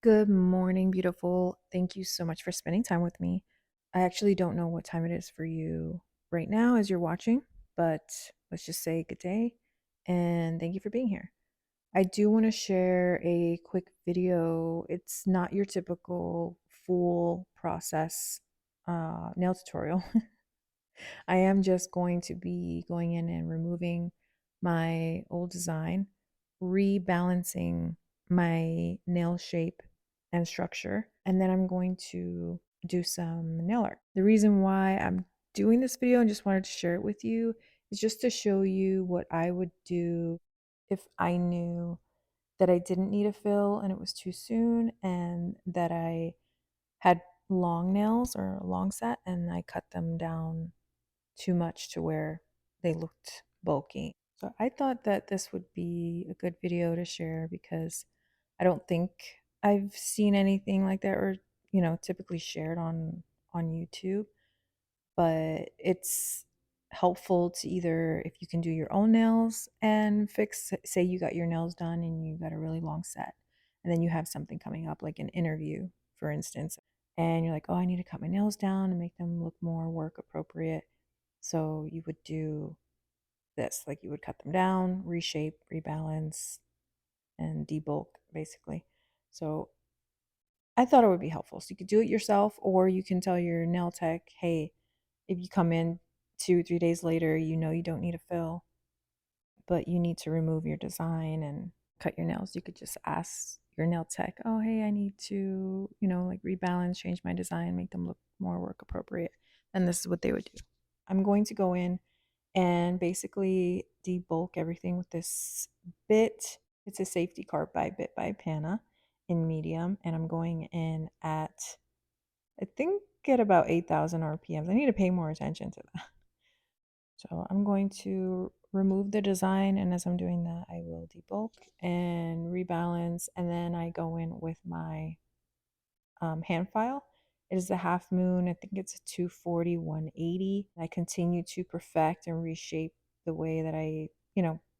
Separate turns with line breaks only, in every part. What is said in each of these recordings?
Good morning, beautiful. Thank you so much for spending time with me. I actually don't know what time it is for you right now as you're watching, but let's just say good day and thank you for being here. I do want to share a quick video. It's not your typical full process nail tutorial. I am just going to be going in and removing my old design, rebalancing my nail shape and structure, and then I'm going to do some nail art. The reason why I'm doing this video and just wanted to share it with you is just to show you what I would do if I knew that I didn't need a fill and it was too soon, and that I had long nails or a long set and I cut them down too much to where they looked bulky. So I thought that this would be a good video to share because I don't think I've seen anything like that or, typically shared on YouTube, but it's helpful to either if you can do your own nails and fix, say you got your nails done and you got a really long set and then you have something coming up like an interview, for instance, and you're like, oh, I need to cut my nails down and make them look more work appropriate. So you would do this, like you would cut them down, reshape, rebalance, and debulk basically. So I thought it would be helpful. So you could do it yourself, or you can tell your nail tech, hey, if you come in 2, 3 days later, you don't need a fill, but you need to remove your design and cut your nails. You could just ask your nail tech, oh, hey, I need to, like rebalance, change my design, make them look more work appropriate. And this is what they would do. I'm going to go in and basically debulk everything with this bit. It's a safety card by Bit by Pana in medium, and I'm going in at, I think, at about 8,000 RPMs. I need to pay more attention to that. So I'm going to remove the design, and as I'm doing that, I will debulk and rebalance, and then I go in with my hand file. It is the half moon. I think it's a 240 180. I continue to perfect and reshape the way that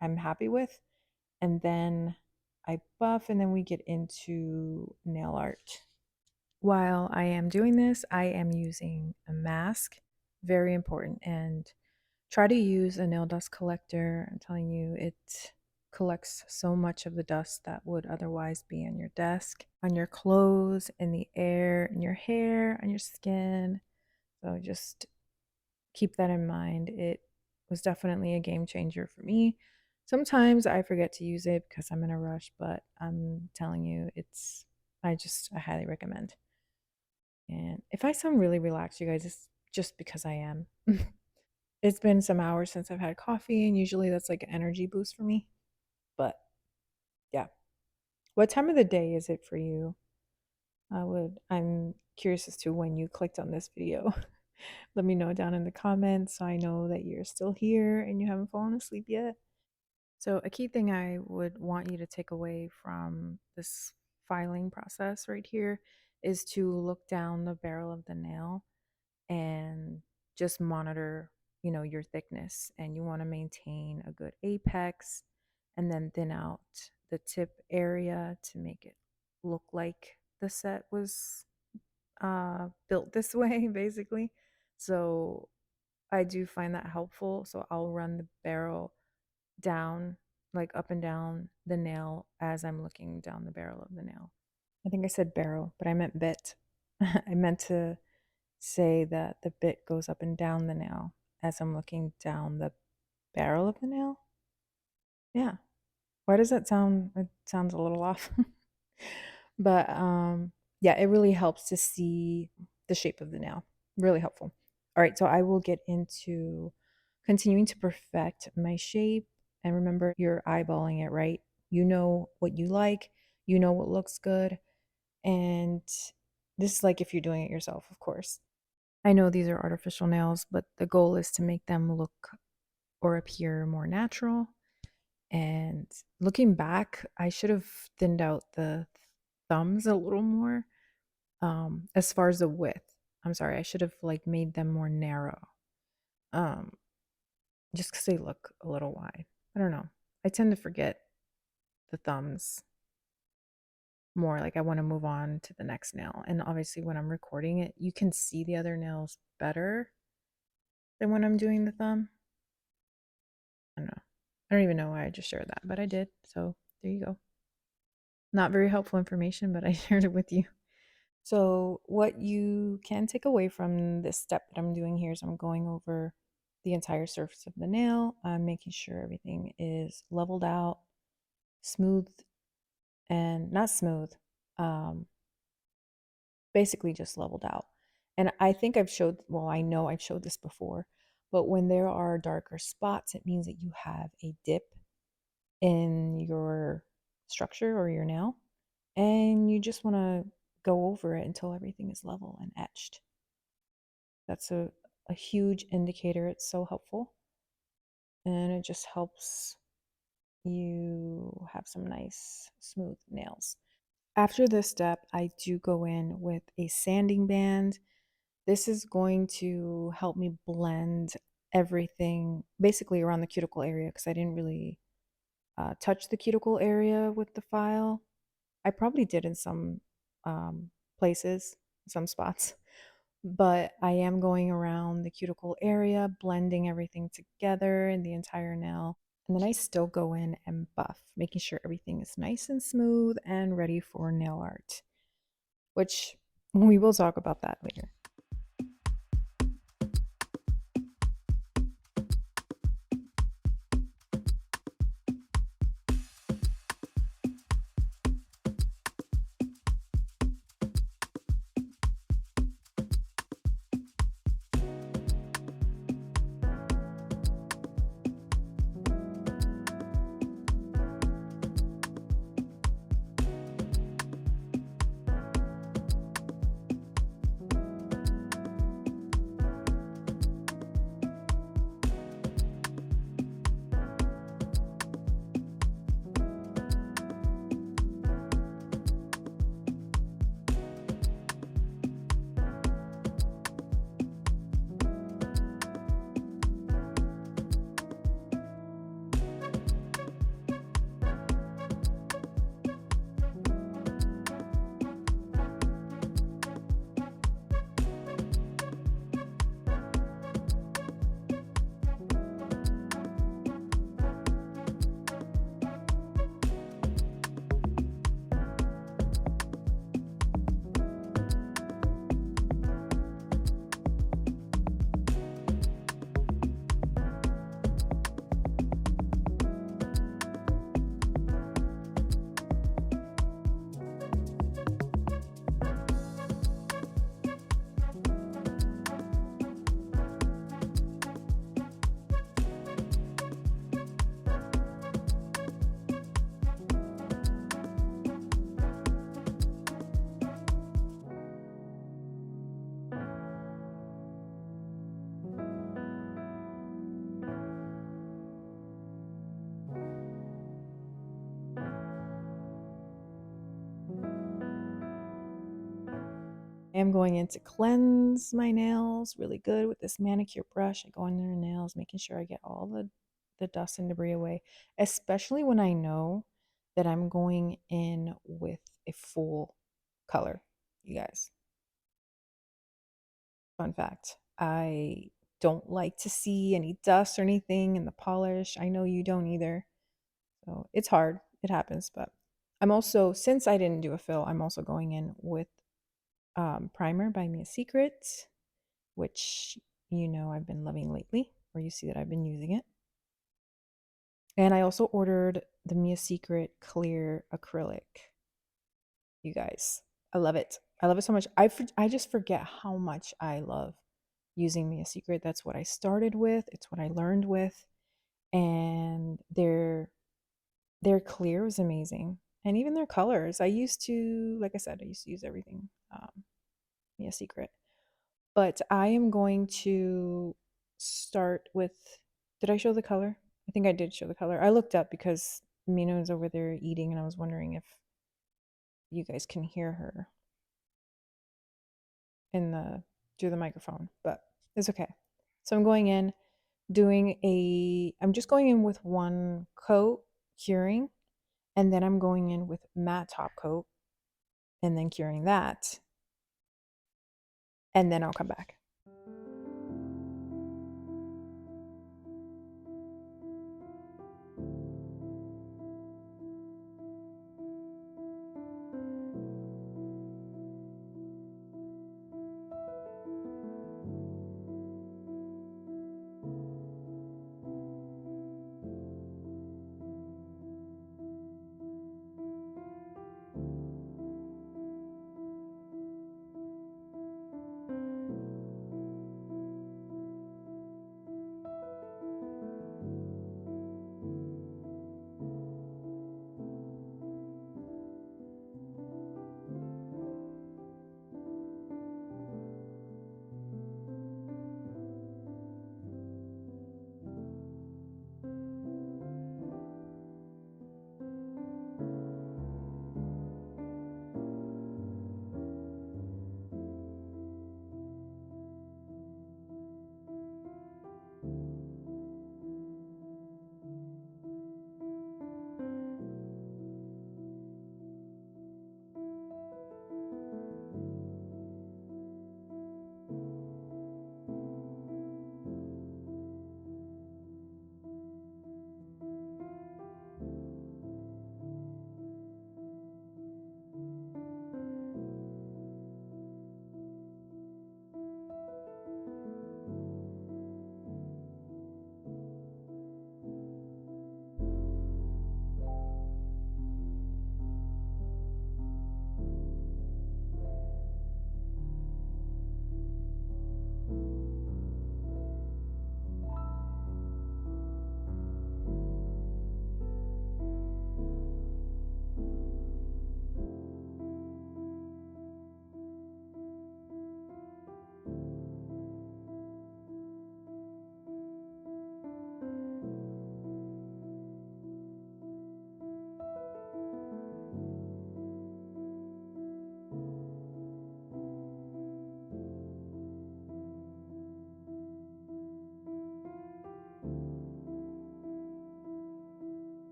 I'm happy with. And then I buff, and then we get into nail art. While I am doing this, I am using a mask. Very important. And try to use a nail dust collector. I'm telling you, it collects so much of the dust that would otherwise be on your desk, on your clothes, in the air, in your hair, on your skin. So just keep that in mind. It was definitely a game changer for me. Sometimes I forget to use it because I'm in a rush, but I'm telling you, I highly recommend. And if I sound really relaxed, you guys, it's just because I am. It's been some hours since I've had coffee, and usually that's like an energy boost for me. But yeah. What time of the day is it for you? I'm curious as to when you clicked on this video. Let me know down in the comments so I know that you're still here and you haven't fallen asleep yet. So, a key thing I would want you to take away from this filing process right here is to look down the barrel of the nail and just monitor, your thickness. And you want to maintain a good apex and then thin out the tip area to make it look like the set was built this way, basically. So I do find that helpful. So I'll run the barrel down, like up and down the nail as I'm looking down the barrel of the nail. I think I said barrel, but I meant bit. I meant to say that the bit goes up and down the nail as I'm looking down the barrel of the nail. Yeah. Why does that sound? It sounds a little off. But yeah, it really helps to see the shape of the nail. Really helpful. All right, so I will get into continuing to perfect my shape. And remember, you're eyeballing it, right? You know what you like, you know what looks good. And this is like if you're doing it yourself, of course. I know these are artificial nails, but the goal is to make them look or appear more natural. And looking back, I should have thinned out the thumbs a little more. As far as the width, I'm sorry, I should have like made them more narrow. Um, just because they look a little wide. I don't know. I tend to forget the thumbs more. Like I want to move on to the next nail. And obviously, when I'm recording it, you can see the other nails better than when I'm doing the thumb. I don't know. I don't even know why I just shared that, but I did. So there you go. Not very helpful information, but I shared it with you. So, what you can take away from this step that I'm doing here is I'm going over the entire surface of the nail. I'm making sure everything is leveled out, smooth, and not smooth, um, basically just leveled out. And I think I've showed, well, I know I've showed this before, but when there are darker spots, it means that you have a dip in your structure or your nail, and you just want to go over it until everything is level and etched. That's a huge indicator. It's so helpful, and it just helps you have some nice smooth nails. After this step, I do go in with a sanding band. This is going to help me blend everything basically around the cuticle area because I didn't really touch the cuticle area with the file. I probably did in some places, some spots, but I am going around the cuticle area, blending everything together in the entire nail. And then I still go in and buff, making sure everything is nice and smooth and ready for nail art, which we will talk about that later. I am going in to cleanse my nails really good with this manicure brush. I go under the nails, making sure I get all the dust and debris away, especially when I know that I'm going in with a full color. You guys, fun fact, I don't like to see any dust or anything in the polish. I know you don't either. So it's hard. It happens, but I'm also, since I didn't do a fill, I'm also going in with primer by Mia Secret, which you know I've been loving lately, or you see that I've been using it. And I also ordered the Mia Secret clear acrylic. You guys, I love it. I love it so much. I just forget how much I love using Mia Secret. That's what I started with. It's what I learned with, and their clear was amazing, and even their colors. I used to, like I said, I used to use everything Mia Secret. But I am going to start with, did I show the color? I think I did show the color. I looked up because Mina was over there eating and I was wondering if you guys can hear her in the through the microphone, but it's okay. So I'm going in I'm just going in with one coat curing, and then I'm going in with matte top coat, and then curing that, and then I'll come back.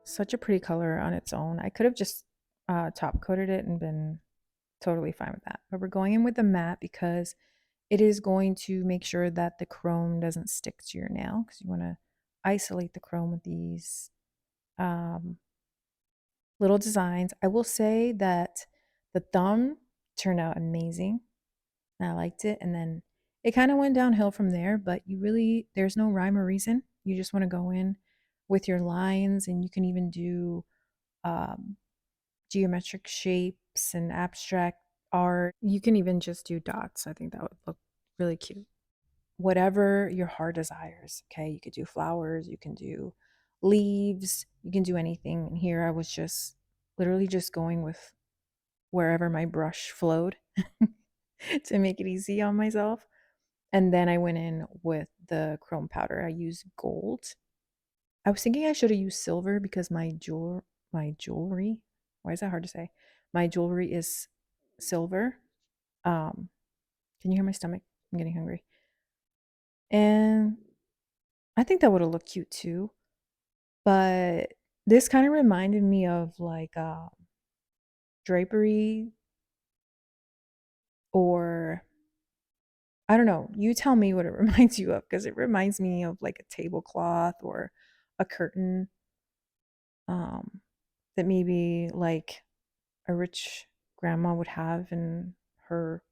Such a pretty color on its own. I could have just top coated it and been totally fine with that. But we're going in with the matte because it is going to make sure that the chrome doesn't stick to your nail, because you want to isolate the chrome with these um, little designs. I will say that the thumb turned out amazing and I liked it. And then it kind of went downhill from there, but there's no rhyme or reason. You just want to go in with your lines, and you can even do um, geometric shapes and abstract art. You can even just do dots. I think that would look really cute. Whatever your heart desires. Okay. You could do flowers, you can do leaves, you can do anything. And here I was just literally just going with wherever my brush flowed to make it easy on myself. And then I went in with the chrome powder. I used gold. I was thinking I should have used silver because my jewelry, why is that hard to say? My jewelry is silver. Um, can you hear my stomach? I'm getting hungry. And I think that would have looked cute too. But this kind of reminded me of like drapery, or I don't know. You tell me what it reminds you of, because it reminds me of like a tablecloth or a curtain, um, that maybe like a rich grandma would have in her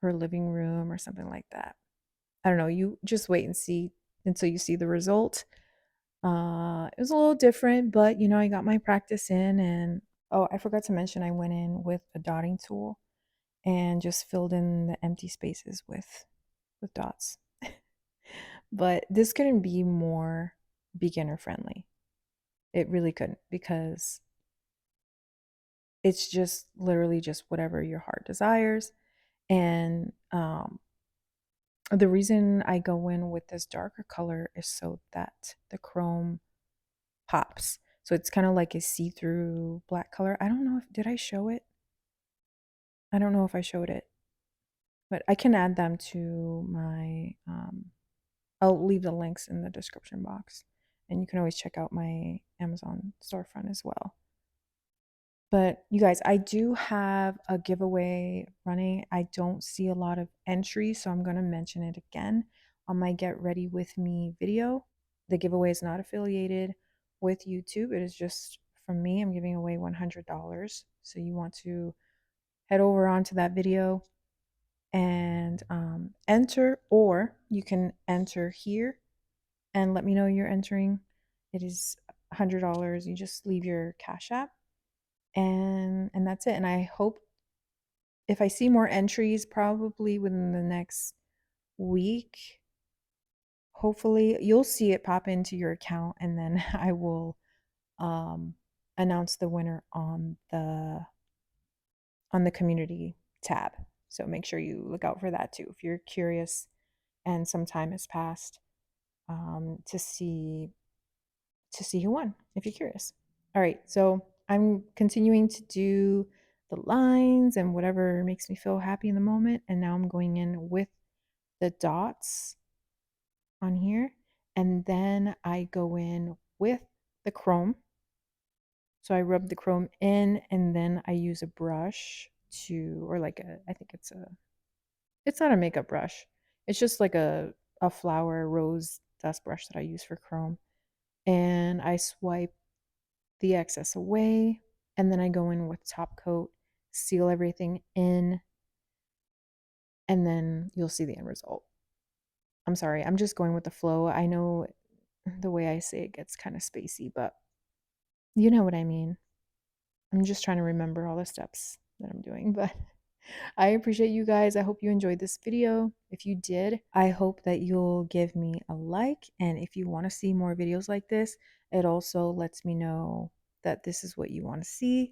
her living room or something like that. I don't know. You just wait and see until you see the result. It was a little different, but I got my practice in. And oh, I forgot to mention I went in with a dotting tool and just filled in the empty spaces with dots. But this couldn't be more beginner friendly. It really couldn't, because it's just literally just whatever your heart desires. And the reason I go in with this darker color is so that the chrome pops. So it's kind of like a see-through black color. I don't know if did I show it? I don't know if I showed it, but I can add them to my I'll leave the links in the description box. And you can always check out my Amazon storefront as well. But you guys, I do have a giveaway running. I don't see a lot of entries, so I'm going to mention it again on my Get Ready With Me video. The giveaway is not affiliated with YouTube, it is just from me. I'm giving away $100. So you want to head over onto that video and enter, or you can enter here and let me know you're entering. It is $100. You just leave your Cash App and that's it. And I hope if I see more entries, probably within the next week, hopefully you'll see it pop into your account, and then I will um, announce the winner on the community tab. So make sure you look out for that too if you're curious and some time has passed to see who won if you're curious. All right, so I'm continuing to do the lines and whatever makes me feel happy in the moment. And now I'm going in with the dots on here. And then I go in with the chrome. So I rub the chrome in and then I use a brush to, or like I think it's not a makeup brush. It's just like a flower rose dust brush that I use for chrome. And I swipe the excess away, and then I go in with top coat, seal everything in, and then you'll see the end result. I'm sorry, I'm just going with the flow. I know the way I say it gets kind of spacey, but you know what I mean. I'm just trying to remember all the steps that I'm doing, but I appreciate you guys. I hope you enjoyed this video. If you did, I hope that you'll give me a like, and if you want to see more videos like this, it also lets me know that this is what you want to see.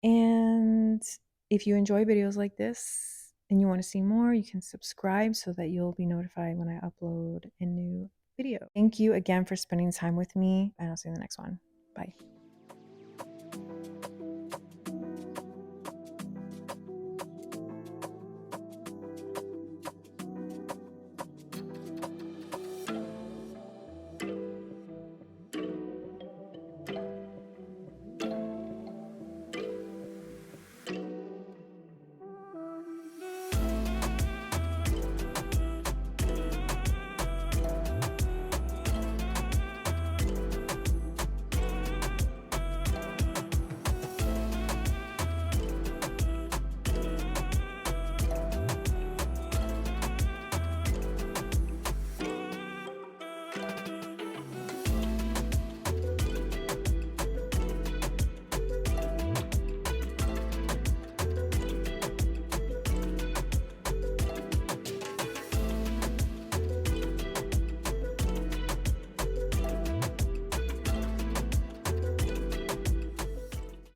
And if you enjoy videos like this and you want to see more, you can subscribe so that you'll be notified when I upload a new video. Thank you again for spending time with me, and I'll see you in the next one. Bye.